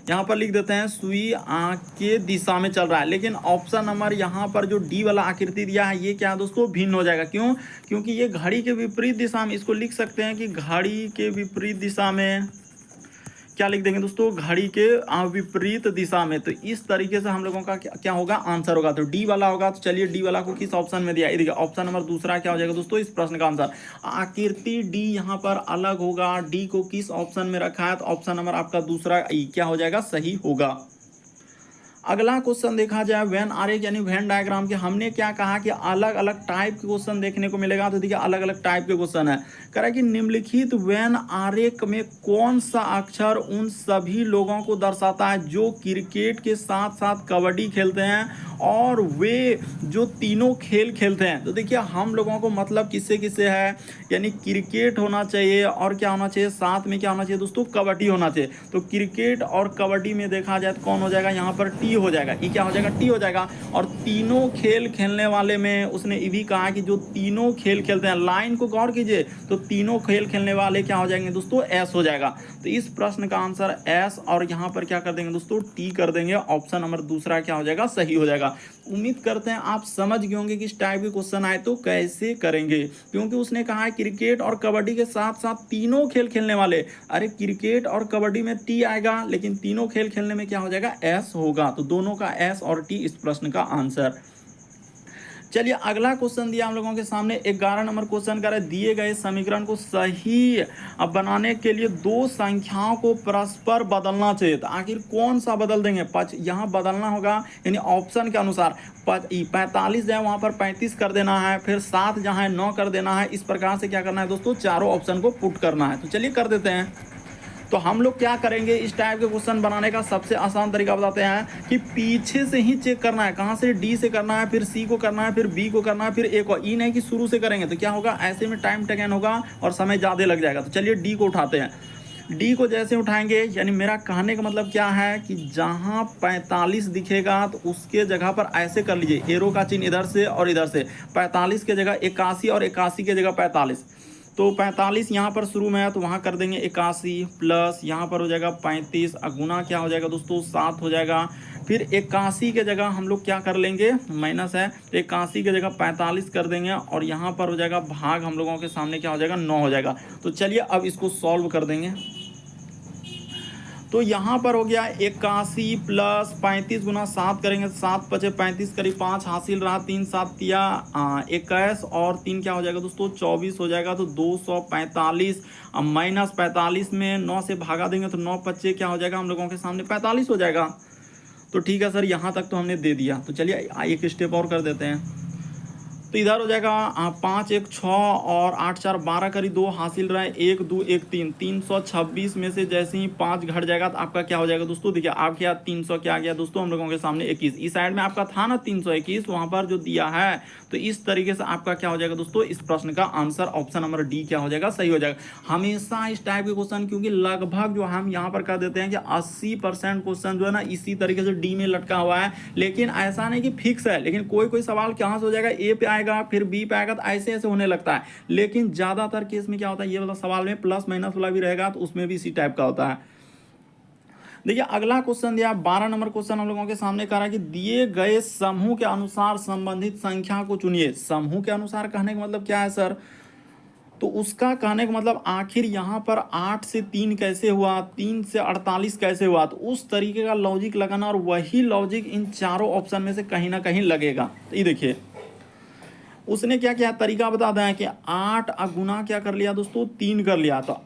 यहाँ पर लिख देते हैं सुई के दिशा में चल रहा है। लेकिन ऑप्शन नंबर यहाँ पर जो डी वाला आकृति दिया है ये क्या है दोस्तों, भिन्न हो जाएगा। क्यों? क्योंकि ये घड़ी के विपरीत दिशा में, इसको लिख सकते हैं कि घड़ी के विपरीत दिशा में, क्या लिख देंगे दोस्तों, घड़ी के विपरीत दिशा में। तो इस तरीके से हम लोगों का क्या होगा, आंसर होगा। तो डी वाला होगा। तो चलिए डी वाला को किस ऑप्शन में दिया है, देखिए ऑप्शन नंबर दूसरा क्या हो जाएगा दोस्तों इस प्रश्न का आंसर। आकृति डी यहाँ पर अलग होगा। डी को किस ऑप्शन में रखा है, तो ऑप्शन नंबर आपका दूसरा ई क्या हो जाएगा, सही होगा। अगला क्वेश्चन देखा जाए वेन आरेख यानी वेन डायग्राम के, हमने क्या कहा कि अलग अलग टाइप के क्वेश्चन देखने को मिलेगा। तो देखिए अलग अलग टाइप के क्वेश्चन है। कह रहा है कि निम्नलिखित वेन आरेख में कौन सा अक्षर उन सभी लोगों को दर्शाता है जो क्रिकेट के साथ साथ कबड्डी खेलते हैं और वे जो तीनों खेल खेलते हैं। तो देखिए हम लोगों को मतलब किससे किससे है, यानी क्रिकेट होना चाहिए और क्या होना चाहिए, साथ में क्या होना चाहिए दोस्तों, कबड्डी होना चाहिए। तो क्रिकेट और कबड्डी में देखा जाए तो कौन हो जाएगा, यहाँ पर टी हो जाएगा। ये क्या हो जाएगा, टी हो जाएगा। और तीनों खेल खेलने वाले में उसने ये भी कहा कि जो तीनों खेल खेलते हैं, लाइन को गौर कीजिए, तो तीनों खेल खेलने वाले क्या हो जाएंगे दोस्तों, एस हो जाएगा। तो इस प्रश्न का आंसर एस, और यहाँ पर क्या कर देंगे दोस्तों, टी कर देंगे। ऑप्शन नंबर दूसरा क्या हो जाएगा, सही हो जाएगा। उम्मीद करते हैं आप समझ गए होंगे कि इस टाइप के क्वेश्चन आए तो कैसे करेंगे, क्योंकि उसने कहा है क्रिकेट और कबड्डी के साथ साथ तीनों खेल खेलने वाले। अरे क्रिकेट और कबड्डी में टी आएगा, लेकिन तीनों खेल खेलने में क्या हो जाएगा, एस होगा। तो दोनों का एस और टी इस प्रश्न का आंसर। चलिए अगला क्वेश्चन दिया हम लोगों के सामने 11 नंबर क्वेश्चन कर दिए गए समीकरण को सही बनाने के लिए दो संख्याओं को परस्पर बदलना चाहिए। तो आखिर कौन सा बदल देंगे, यहाँ बदलना होगा, यानी ऑप्शन के अनुसार 45 जो है वहाँ पर 35 कर देना है, फिर 7 जहाँ है 9 कर देना है। इस प्रकार से क्या करना है दोस्तों, चारों ऑप्शन को पुट करना है। तो चलिए कर देते हैं। तो हम लोग क्या करेंगे, इस टाइप के क्वेश्चन बनाने का सबसे आसान तरीका बताते हैं कि पीछे से ही चेक करना है। कहाँ से, डी से करना है, फिर सी को करना है, फिर बी को करना है, फिर ए को। ई नहीं कि शुरू से करेंगे तो क्या होगा, ऐसे में टाइम टेकन होगा और समय ज़्यादा लग जाएगा। तो चलिए डी को उठाते हैं। डी को जैसे उठाएंगे, यानी मेरा कहने का मतलब क्या है कि जहाँ 45 दिखेगा तो उसके जगह पर ऐसे कर लीजिए, एरो का चिन्ह इधर से और इधर से। 45 के जगह 81 और 81 के जगह 45। तो 45 यहाँ पर शुरू में है तो वहाँ कर देंगे 81 प्लस यहाँ पर हो जाएगा 35, गुना क्या हो जाएगा दोस्तों, 7 हो जाएगा। फिर 81 के जगह हम लोग क्या कर लेंगे, माइनस है तो 81 के जगह 45 कर देंगे, और यहाँ पर हो जाएगा भाग, हम लोगों के सामने क्या हो जाएगा, 9 हो जाएगा। तो चलिए अब इसको सॉल्व कर देंगे। तो यहाँ पर हो गया 81 प्लस 35 गुना 7 करेंगे, 7 पचे 35 करीब 5 हासिल रहा, 3 7 तिया 21 और 3 क्या हो जाएगा दोस्तों, 24 हो जाएगा। तो 245 माइनस 45 में 9 से भागा देंगे तो 9 पच्चे क्या हो जाएगा, हम लोगों के सामने 45 हो जाएगा। तो ठीक है सर, यहाँ तक तो हमने दे दिया। तो चलिए एक स्टेप और कर देते हैं। तो इधर हो जाएगा 5 1 6 और 8 4 12 करीब 2 हासिल रहा है, 1 2 1 3, 326 में से जैसे ही 5 घट जाएगा तो आपका क्या हो जाएगा दोस्तों, देखिए आप क्या 300 क्या आ गया दोस्तों हम लोगों के सामने 21। इस साइड में आपका था ना 321, वहाँ पर जो दिया है। तो इस तरीके से आपका क्या हो जाएगा दोस्तों, इस प्रश्न का आंसर ऑप्शन नंबर डी क्या हो जाएगा, सही हो जाएगा। हमेशा इस टाइप के क्वेश्चन, क्योंकि लगभग जो हम यहाँ पर कर देते हैं कि 80% क्वेश्चन जो है ना इसी तरीके से डी में लटका हुआ है। लेकिन ऐसा नहीं कि फिक्स है, लेकिन कोई कोई सवाल कहाँ से हो जाएगा, ए पे आएगा, फिर बी पे आएगा, तो ऐसे ऐसे होने लगता है। लेकिन ज़्यादातर केस में क्या होता है, ये वाला सवाल में प्लस माइनस वाला भी रहेगा, तो उसमें भी इसी टाइप का होता है। देखिए अगला क्वेश्चन दिया 12 नंबर क्वेश्चन हम लोगों के सामने कह रहा है कि दिए गए समूह के अनुसार संबंधित संख्या को चुनिए। समूह के अनुसार कहने का मतलब क्या है सर, तो उसका कहने का मतलब आखिर यहाँ पर 8 से 3 कैसे हुआ, 3 से 48 कैसे हुआ, तो उस तरीके का लॉजिक लगाना, और वही लॉजिक इन चारों ऑप्शन में से कहीं ना कहीं लगेगा। तो ये देखिए उसने क्या किया, तरीका बता दें कि 8 गुना क्या कर लिया दोस्तों, 3 कर लिया। तो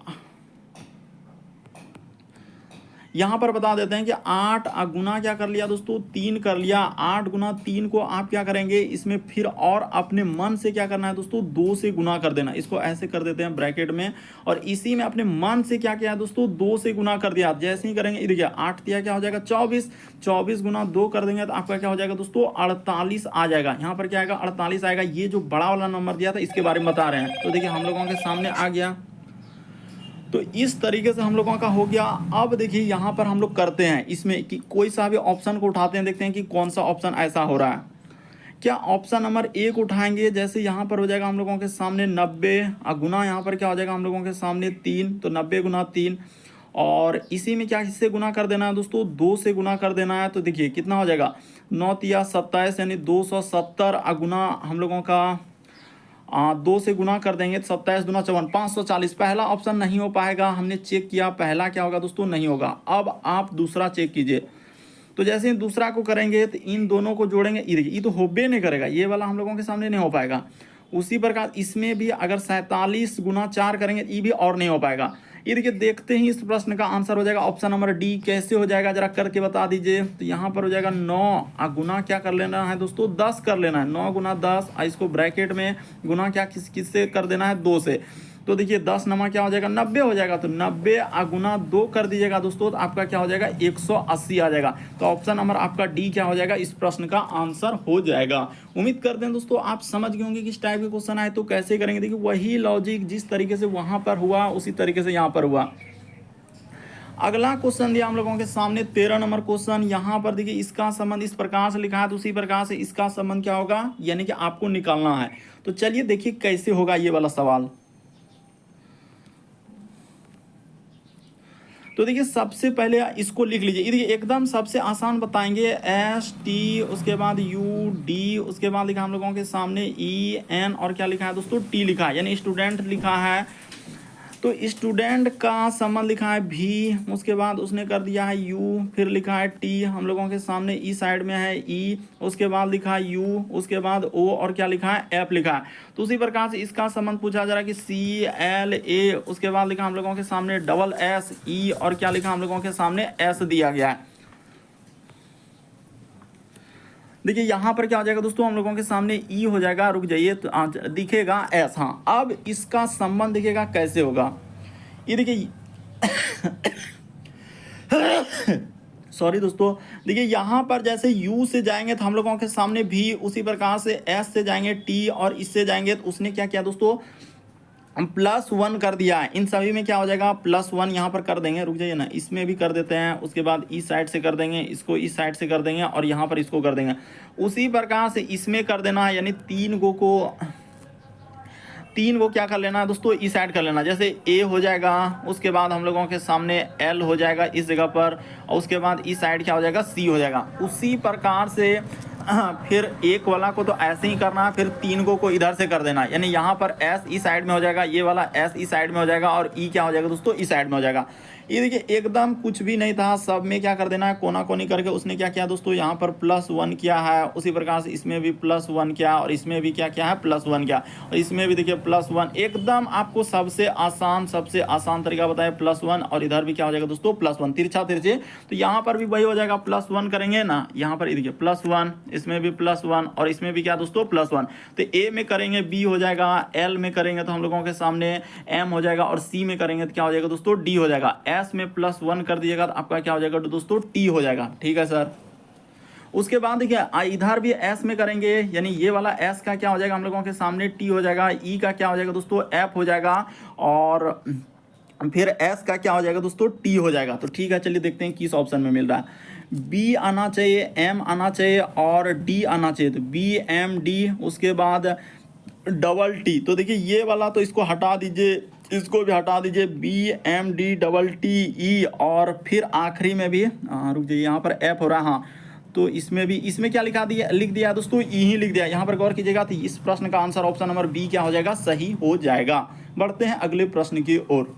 यहाँ पर बता देते हैं कि 8 गुना क्या कर लिया दोस्तों, 3 कर लिया। 8 गुना 3 को आप क्या करेंगे, इसमें फिर और अपने मन से क्या करना है दोस्तों, 2 से गुना कर देना। इसको ऐसे कर देते हैं ब्रैकेट में, और इसी में अपने मन से क्या किया है दोस्तों, 2 से गुना कर दिया। जैसे ही करेंगे, देखिए 8 दिया क्या हो जाएगा 24, 24 गुना 2 कर देंगे तो आपका क्या हो जाएगा दोस्तों, 48 आ जाएगा। यहाँ पर क्या आएगा, 48 आएगा। ये जो बड़ा वाला नंबर दिया था इसके बारे में बता रहे हैं। तो देखिए हम लोगों के सामने आ गया। तो इस तरीके से हम लोगों का हो गया। अब देखिए यहाँ पर हम लोग करते हैं इसमें कि कोई सा भी ऑप्शन को उठाते हैं, देखते हैं कि कौन सा ऑप्शन ऐसा हो रहा है। क्या ऑप्शन नंबर 1 उठाएंगे, जैसे यहाँ पर हो जाएगा हम लोगों के सामने 90 गुना यहाँ पर क्या हो जाएगा हम लोगों के सामने 3, तो 90 गुना 3, और इसी में क्या किससे गुना कर देना है दोस्तों, 2 से गुना कर देना है। तो देखिए कितना हो जाएगा 9 तिया 27 यानी 270 गुना हम लोगों का 2 से गुना कर देंगे तो 27 दूना 54 540। पहला ऑप्शन नहीं हो पाएगा, हमने चेक किया पहला क्या होगा दोस्तों, नहीं होगा। अब आप दूसरा चेक कीजिए। तो जैसे ही दूसरा को करेंगे तो इन दोनों को जोड़ेंगे, ये देखिए ये तो होबे नहीं करेगा, ये वाला हम लोगों के सामने नहीं हो पाएगा। उसी प्रकार इसमें भी अगर 47 गुना 4 करेंगे ये भी और नहीं हो पाएगा। ये देखिए देखते ही इस प्रश्न का आंसर हो जाएगा ऑप्शन नंबर डी। कैसे हो जाएगा जरा करके बता दीजिए। तो यहाँ पर हो जाएगा 9 गुना क्या कर लेना है दोस्तों, 10 कर लेना है। 9 गुना 10, इसको ब्रैकेट में गुना क्या किस से कर देना है, 2 से। तो देखिए 10 नमा क्या हो जाएगा 90 हो जाएगा। तो 90 गुना 2 कर दीजिएगा दोस्तों, तो आपका क्या हो जाएगा 180 आ जाएगा। तो ऑप्शन नंबर आपका डी क्या हो जाएगा, इस प्रश्न का आंसर हो जाएगा। उम्मीद करते हैं दोस्तों आप समझ गए होंगे किस टाइप के क्वेश्चन आए तो कैसे करेंगे। देखिए वही लॉजिक जिस तरीके से वहां पर हुआ उसी तरीके से यहाँ पर हुआ। अगला क्वेश्चन दिया हम लोगों के सामने 13 नंबर क्वेश्चन। यहाँ पर देखिए इसका संबंध इस प्रकार से लिखा है, तो उसी प्रकार से इसका संबंध क्या होगा, यानी कि आपको निकालना है। तो चलिए देखिए कैसे होगा ये वाला सवाल। तो देखिए सबसे पहले इसको लिख लीजिए। ये देखिए एकदम सबसे आसान बताएंगे, एस टी उसके बाद यू डी उसके बाद लिखा हम लोगों के सामने ई एन और क्या लिखा है दोस्तों, टी लिखा है, यानी स्टूडेंट लिखा है। तो स्टूडेंट का संबंध लिखा है भी, उसके बाद उसने कर दिया है यू, फिर लिखा है टी हम लोगों के सामने ई साइड में है ई, उसके बाद लिखा है यू, उसके बाद ओ और क्या लिखा है एफ लिखा है। तो उसी प्रकार से इसका संबंध पूछा जा रहा है कि सी एल ए, उसके बाद लिखा हम लोगों के सामने डबल एस ई और क्या लिखा हम लोगों के सामने एस दिया गया है। देखिए यहाँ पर क्या हो जाएगा दोस्तों, हम लोगों के सामने ई हो जाएगा, रुक जाइए तो दिखेगा एस। हाँ अब इसका संबंध दिखेगा कैसे होगा, ये देखिए सॉरी दोस्तों। देखिए यहाँ पर जैसे u से जाएंगे तो हम लोगों के सामने भी, उसी प्रकार से s से जाएंगे t और इससे जाएंगे तो उसने क्या किया दोस्तों, +1 कर दिया है। इन सभी में क्या हो जाएगा +1 यहाँ पर कर देंगे, रुक जाइए ना, इसमें भी कर देते हैं, उसके बाद इस साइड से कर देंगे, इसको इस साइड से कर देंगे और यहाँ पर इसको कर देंगे। उसी प्रकार से इसमें कर देना है, यानी 3 को क्या कर लेना है दोस्तों, इस साइड कर लेना। जैसे ए हो जाएगा, उसके बाद हम लोगों के सामने एल हो जाएगा इस जगह पर, और उसके बाद इस साइड क्या हो जाएगा सी हो जाएगा। उसी प्रकार से फिर एक वाला को तो ऐसे ही करना है, फिर 3 को इधर से कर देना, यानी यहाँ पर एस इस साइड में हो जाएगा, ये वाला एस इस साइड में हो जाएगा और ई क्या हो जाएगा दोस्तों, इस साइड में हो जाएगा। ये देखिए एकदम कुछ भी नहीं था, सब में क्या कर देना है कोना कोनी करके। उसने क्या किया दोस्तों, यहाँ पर +1 किया है, उसी प्रकार से इसमें भी +1 किया और इसमें भी क्या किया है +1 किया और इसमें भी देखिए +1। एकदम आपको सबसे आसान तरीका बताया +1 और इधर भी क्या हो जाएगा दोस्तों +1, तिरछा तिरछे। तो यहाँ पर भी वही हो जाएगा, +1 करेंगे ना, यहाँ पर देखिए +1, इसमें भी +1 और इसमें भी क्या दोस्तों +1। तो ए में करेंगे बी हो जाएगा, एल में करेंगे तो हम लोगों के सामने एम हो जाएगा और सी में करेंगे तो क्या हो जाएगा दोस्तों डी हो जाएगा। एस में +1 कर दीजिएगा तो आपका क्या हो जाएगा दोस्तों टी हो जाएगा। ठीक है सर। उसके बाद देखिए इधर भी एस में करेंगे, यानी ये वाला एस का क्या हो जाएगा हम लोगों के सामने टी हो जाएगा, ई का क्या हो जाएगा दोस्तों एफ हो जाएगा और फिर एस का क्या हो जाएगा दोस्तों टी हो जाएगा। तो ठीक है चलिए देखते हैं किस ऑप्शन में मिल रहा है। बी आना चाहिए, एम आना चाहिए और डी आना चाहिए। तो बी एम डी उसके बाद डबल टी। तो देखिए ये वाला तो इसको हटा दीजिए, इसको भी हटा दीजिए, B M D double T E और फिर आखिरी में भी रुक जाइए यहाँ पर एफ हो रहा है। हाँ तो इसमें भी, इसमें क्या लिख दिया दोस्तों ई ही लिख दिया। यहाँ पर गौर कीजिएगा तो इस प्रश्न का आंसर ऑप्शन नंबर बी क्या हो जाएगा, सही हो जाएगा। बढ़ते हैं अगले प्रश्न की ओर।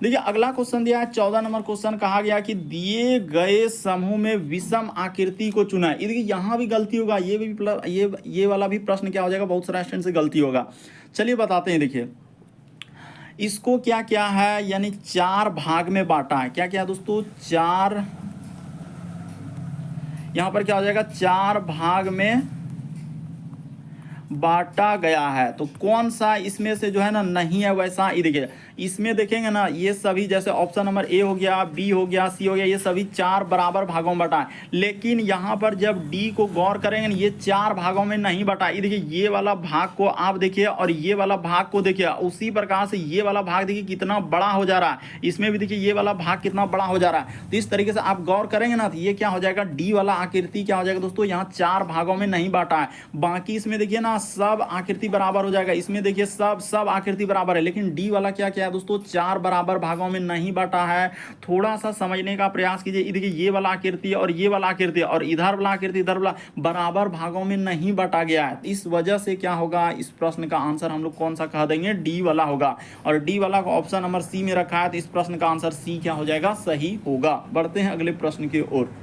देखिए अगला क्वेश्चन दिया है 14 नंबर क्वेश्चन। कहा गया कि दिए गए समूह में विषम आकृति को चुना है। देखिए यहाँ भी गलती होगा, ये वाला भी प्रश्न क्या हो जाएगा, बहुत सारा स्टूडेंट से गलती होगा। चलिए बताते हैं। देखिए इसको क्या क्या है, यानी 4 भाग में बांटा है। क्या क्या दोस्तों, 4, यहाँ पर क्या हो जाएगा 4 भाग में बांटा गया है। तो कौन सा इसमें से जो है ना नहीं है वैसा, ये देखिए इसमें देखेंगे ना, ये सभी जैसे ऑप्शन नंबर ए हो गया, बी हो गया, सी हो गया, ये सभी 4 बराबर भागों में बटा है। लेकिन यहाँ पर जब डी को गौर करेंगे ये 4 भागों में नहीं बटा। ये देखिए ये वाला भाग को आप देखिए और ये वाला भाग को देखिए, उसी प्रकार से ये वाला भाग देखिए कितना बड़ा हो जा रहा है। इसमें भी देखिए ये वाला भाग कितना बड़ा हो जा रहा है। तो इस तरीके से आप गौर करेंगे ना तो ये क्या हो जाएगा, डी वाला आकृति क्या हो जाएगा दोस्तों, यहाँ 4 भागों में नहीं बांटा है। बाकी इसमें देखिए ना जाएगा, सब आकृति बराबर हो जाएगा। इसमें देखिए सब आकृति बराबर है, लेकिन डी वाला क्या क्या है दोस्तों, 4 बराबर भागों में नहीं बांटा है। थोड़ा सा समझने का प्रयास कीजिए। देखिए ये वाला आकृति और ये वाला आकृति और इधर वाला आकृति इधर वाला बराबर भागों में नहीं बांटा गया है। इस वजह से क्या होगा, इस प्रश्न का आंसर हम लोग कौन सा कह देंगे, डी वाला होगा। और डी वाला का ऑप्शन नंबर सी में रखा है, तो इस प्रश्न का आंसर सी क्या हो जाएगा, सही होगा। बढ़ते हैं अगले प्रश्न की ओर।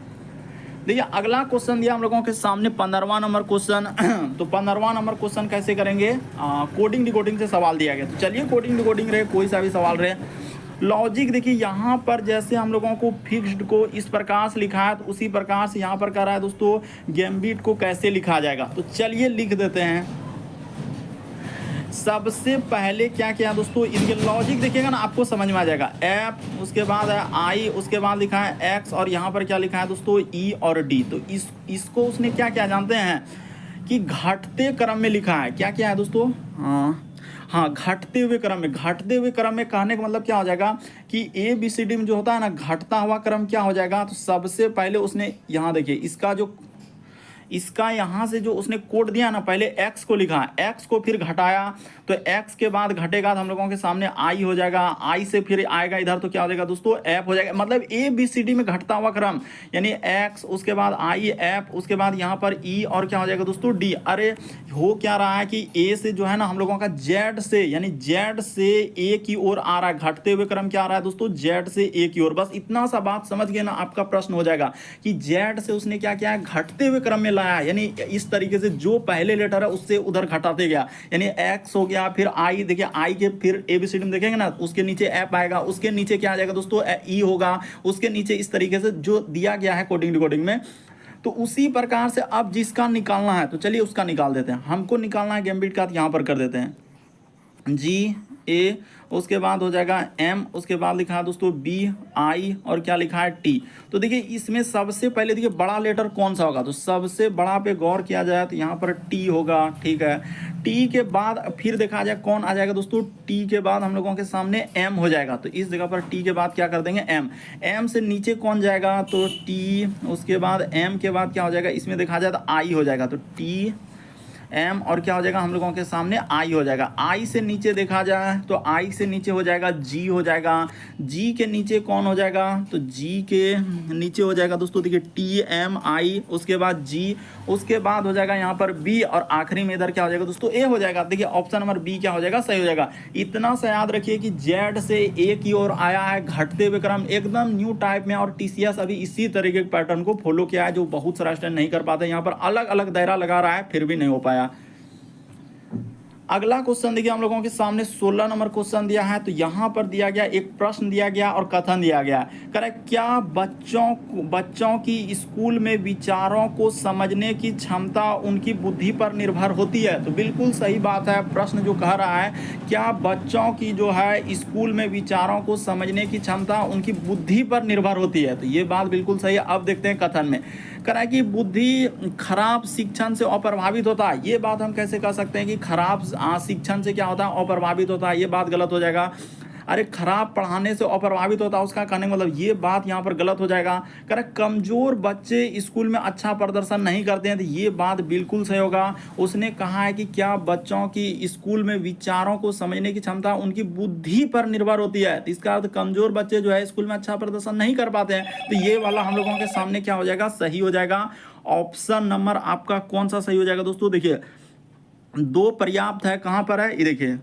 देखिए अगला क्वेश्चन दिया हम लोगों के सामने 15वां नंबर क्वेश्चन। तो 15वां नंबर क्वेश्चन कैसे करेंगे, कोडिंग डिकोडिंग से सवाल दिया गया। तो चलिए कोडिंग डिकोडिंग रहे, कोई सा भी सवाल रहे। लॉजिक देखिए यहाँ पर जैसे हम लोगों को फिक्स्ड को इस प्रकार से लिखा है, तो उसी प्रकार से यहाँ पर कह रहा है दोस्तों गैम्बिट को कैसे लिखा जाएगा। तो चलिए लिख देते हैं। सबसे पहले क्या किया दोस्तों, इनके लॉजिक देखिएगा ना, आपको समझ में आ जाएगा। एफ, उसके बाद है आई, उसके बाद लिखा है एक्स, और यहाँ पर क्या लिखा है दोस्तों, ई और डी। तो इसको उसने क्या क्या जानते हैं कि घटते क्रम में लिखा है। क्या क्या है दोस्तों, हाँ घटते हुए क्रम में। घटते हुए क्रम में कहने का मतलब क्या हो जाएगा कि ए बी सी डी में जो होता है ना, घटता हुआ क्रम क्या हो जाएगा। तो सबसे पहले उसने यहाँ देखिए इसका यहाँ से जो उसने कोड दिया ना, पहले x को लिखा, x को फिर घटाया, तो x के बाद घटेगा तो हम लोगों के सामने i हो जाएगा, i से फिर आएगा इधर तो क्या हो जाएगा दोस्तों, f हो जाएगा। मतलब ए बी सी डी में घटता हुआ क्रम, यानी x, उसके बाद i, f, उसके बाद यहाँ पर e और क्या हो जाएगा दोस्तों, d। अरे हो क्या रहा है कि a से जो है ना हम लोगों का z से, यानी z से a की ओर आ रहा है। घटते हुए क्रम क्या आ रहा है दोस्तों, z से a की ओर। बस इतना सा बात समझ गए ना, आपका प्रश्न हो जाएगा कि z से उसने क्या किया है, घटते हुए क्रम में लाया, यानी इस तरीके से जो पहले लेटर है उससे उधर घटाते गया, यानी x हो गया, फिर i, देखिए i के फिर एबीसीडी में देखेंगे ना, उसके नीचे f आएगा, उसके नीचे क्या आ जाएगा दोस्तों, e होगा, उसके नीचे इस तरीके से जो दिया गया है कोडिंग डिकोडिंग में। तो उसी प्रकार से अब जिसका निकालना है, तो चलिए उसका निकाल देते हैं। हमको निकालना है गैम्बिट का, तो यहाँ पर कर देते हैं जी ए, उसके बाद हो जाएगा एम, उसके बाद लिखा है दोस्तों बी, आई और क्या लिखा है टी। तो देखिए इसमें सबसे पहले देखिए बड़ा लेटर कौन सा होगा, तो सबसे बड़ा पे गौर किया जाए तो यहाँ पर टी होगा, ठीक है। टी के बाद फिर देखा जाए कौन आ जाएगा दोस्तों, टी के बाद हम लोगों के सामने एम हो जाएगा, तो इस जगह पर टी के बाद क्या कर देंगे, एम। एम से नीचे कौन जाएगा, तो टी, उसके बाद एम के बाद क्या हो जाएगा, इसमें देखा जाए तो आई हो जाएगा, तो टी एम और क्या हो जाएगा हम लोगों के सामने आई हो जाएगा। आई से नीचे देखा जाए तो आई से नीचे हो जाएगा जी हो जाएगा। जी के नीचे कौन हो जाएगा, तो जी के नीचे हो जाएगा दोस्तों देखिए टी एम आई, उसके बाद जी, उसके बाद हो जाएगा यहाँ पर बी और आखिरी में इधर क्या हो जाएगा दोस्तों, ए हो जाएगा। देखिए ऑप्शन नंबर बी क्या हो जाएगा, सही हो जाएगा। इतना सा याद रखिए कि जेड से ए की ओर आया है घटते हुए क्रम, एकदम न्यू टाइप में, और टीसीएस अभी इसी तरीके के पैटर्न को फॉलो किया है जो बहुत सारा स्टूडेंट नहीं कर पाते। यहाँ पर अलग अलग दायरा लगा रहा है फिर भी नहीं हो पाया। अगला क्वेश्चन देखिए हम लोगों के सामने 16 नंबर क्वेश्चन दिया है। तो यहाँ पर दिया गया एक प्रश्न दिया गया और कथन दिया गया, करेक्ट, क्या बच्चों की स्कूल में विचारों को समझने की क्षमता उनकी बुद्धि पर निर्भर होती है। तो बिल्कुल सही बात है। प्रश्न जो कह रहा है क्या बच्चों की जो है स्कूल में विचारों को समझने की क्षमता उनकी बुद्धि पर निर्भर होती है, तो ये बात बिल्कुल सही है। अब देखते हैं कथन में, कह रहा है कि बुद्धि खराब शिक्षण से अप्रभावित होता है। ये बात हम कैसे कह सकते हैं कि खराब शिक्षण से क्या होता है, अप्रभावित होता है, ये बात गलत हो जाएगा। अरे खराब पढ़ाने से अप्रभावित होता है, उसका कहने का मतलब ये बात यहाँ पर गलत हो जाएगा। कह रहा कमजोर बच्चे स्कूल में अच्छा प्रदर्शन नहीं करते हैं, तो ये बात बिल्कुल सही होगा। उसने कहा है कि क्या बच्चों की स्कूल में विचारों को समझने की क्षमता उनकी बुद्धि पर निर्भर होती है, तो इसका अर्थ कमजोर बच्चे जो है स्कूल में अच्छा प्रदर्शन नहीं कर पाते हैं। तो ये वाला हम लोगों के सामने क्या हो जाएगा, सही हो जाएगा। ऑप्शन नंबर आपका कौन सा सही हो जाएगा दोस्तों, देखिए 2 पर्याप्त है, कहाँ पर है ये देखिए।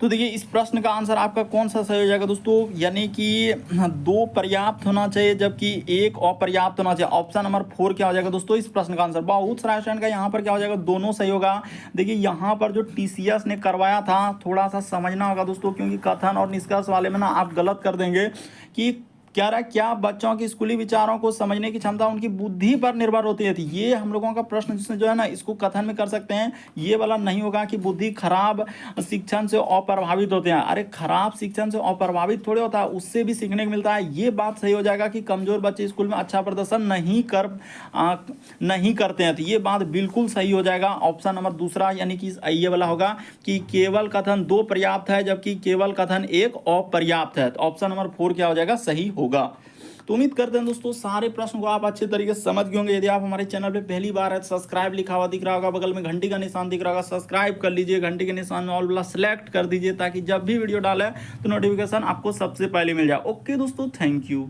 तो देखिए इस प्रश्न का आंसर आपका कौन सा सही हो जाएगा दोस्तों, यानी कि 2 पर्याप्त होना चाहिए जबकि 1 अपर्याप्त होना चाहिए। ऑप्शन नंबर 4 क्या हो जाएगा दोस्तों इस प्रश्न का आंसर। बहुत सारा स्टूडेंट का यहाँ पर क्या हो जाएगा, दोनों सही होगा। देखिए यहाँ पर जो टीसीएस ने करवाया था थोड़ा सा समझना होगा दोस्तों, क्योंकि कथन और निष्कर्ष वाले में ना आप गलत कर देंगे कि कह रहा है क्या बच्चों की स्कूली विचारों को समझने की क्षमता उनकी बुद्धि पर निर्भर होती है। ये हम लोगों का प्रश्न जिसमें जो है ना इसको कथन में कर सकते हैं, ये वाला नहीं होगा कि बुद्धि खराब शिक्षण से अप्रभावित होते हैं। अरे खराब शिक्षण से अप्रभावित थोड़े होता है, उससे भी सीखने को मिलता है। ये बात सही हो जाएगा कि कमजोर बच्चे स्कूल में अच्छा प्रदर्शन नहीं करते हैं, तो ये बात बिल्कुल सही हो जाएगा। ऑप्शन नंबर दूसरा यानी कि ये वाला होगा कि केवल कथन 2 पर्याप्त है जबकि केवल कथन 1 अपर्याप्त है। तो ऑप्शन नंबर 4 क्या हो जाएगा, सही होगा। तो उम्मीद करते हैं दोस्तों सारे प्रश्न को आप अच्छे तरीके से समझ गए होंगे। यदि आप हमारे चैनल पे पहली बार है, सब्सक्राइब लिखा हुआ दिख रहा होगा, बगल में घंटी का निशान दिख रहा होगा, सब्सक्राइब कर लीजिए, घंटी के निशान में ऑल वाला सेलेक्ट कर दीजिए ताकि जब भी वीडियो डाले तो नोटिफिकेशन आपको सबसे पहले मिल जाए। ओके दोस्तों, थैंक यू।